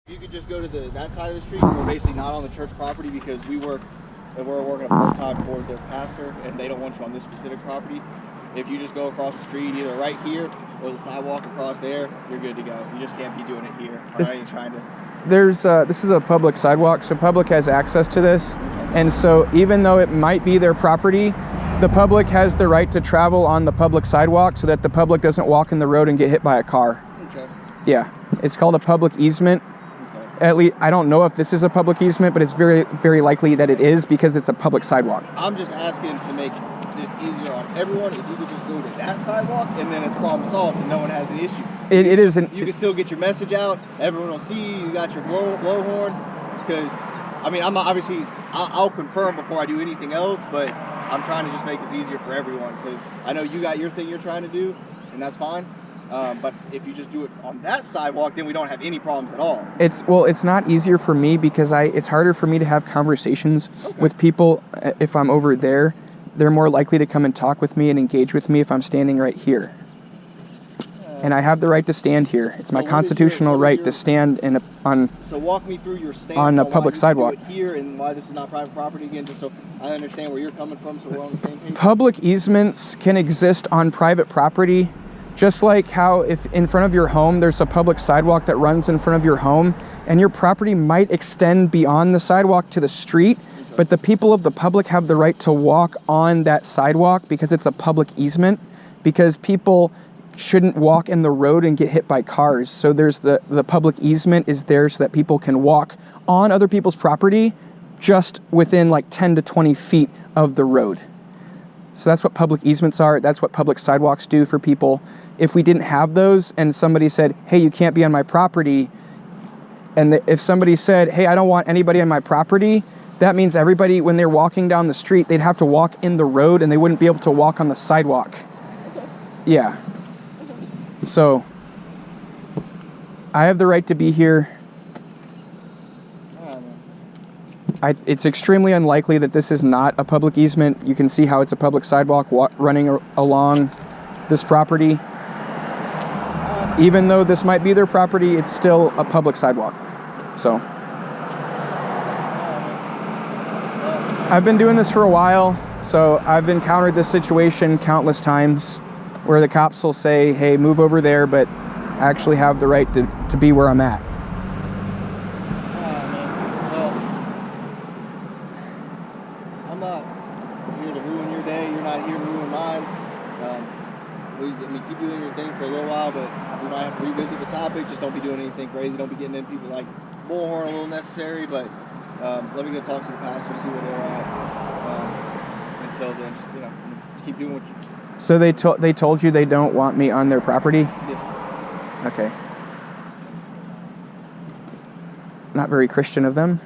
You could just go to that side of the street. We're basically not on the church property because we're working part-time for their pastor, and they don't want you on this specific property. If you just go across the street, either right here or the sidewalk across there, you're good to go. You just can't be doing it here. All right, you're trying to. This is a public sidewalk, so public has access to this, and so even though it might be their property, the public has the right to travel on the public sidewalk so that the public doesn't walk in the road and get hit by a car. Okay. Yeah, it's called a public easement. At least, I don't know if this is a public easement, but it's very, very likely that it is because it's a public sidewalk. I'm just asking to make this easier on everyone. If you could just go to that sidewalk, and then it's problem solved, and no one has an issue. It isn't. You can still get your message out. Everyone will see you. You got your blowhorn. Because, I mean, I'm obviously I'll confirm before I do anything else, but I'm trying to just make this easier for everyone. Because I know you got your thing you're trying to do, and that's fine. But if you just do it on that sidewalk, then we don't have any problems at all. It's not easier for me because it's harder for me to have conversations with people if I'm over there. They're more likely to come and talk with me and engage with me if I'm standing right here. And I have the right to stand here. It's my constitutional right to stand So walk me through your stance on a public sidewalk do it here and why this is not private property again, just so I understand where you're coming from, so we're on the same page. Public easements can exist on private property. Just like how if in front of your home, there's a public sidewalk that runs in front of your home, and your property might extend beyond the sidewalk to the street, but the people of the public have the right to walk on that sidewalk because it's a public easement, because people shouldn't walk in the road and get hit by cars. So there's the public easement is there so that people can walk on other people's property just within like 10 to 20 feet of the road. So that's what public easements are. That's what public sidewalks do for people. If we didn't have those and somebody said, hey, you can't be on my property, and if somebody said, hey, I don't want anybody on my property, that means everybody, when they're walking down the street, they'd have to walk in the road and they wouldn't be able to walk on the sidewalk. Okay. Yeah. Okay. So I have the right to be here. It's extremely unlikely that this is not a public easement. You can see how it's a public sidewalk running along this property. Even though this might be their property, it's still a public sidewalk. So I've been doing this for a while, so I've encountered this situation countless times where the cops will say, hey, move over there, but I actually have the right to be where I'm at. I'm not here to ruin your day. You're not here to ruin mine. Keep doing your thing for a little while, but we might have to revisit the topic. Just don't be doing anything crazy. Don't be getting in people like bullhorn a little necessary, but let me go talk to the pastor, see where they're at. Until then, just keep doing what you. So they told you they don't want me on their property? Yes. Okay. Not very Christian of them.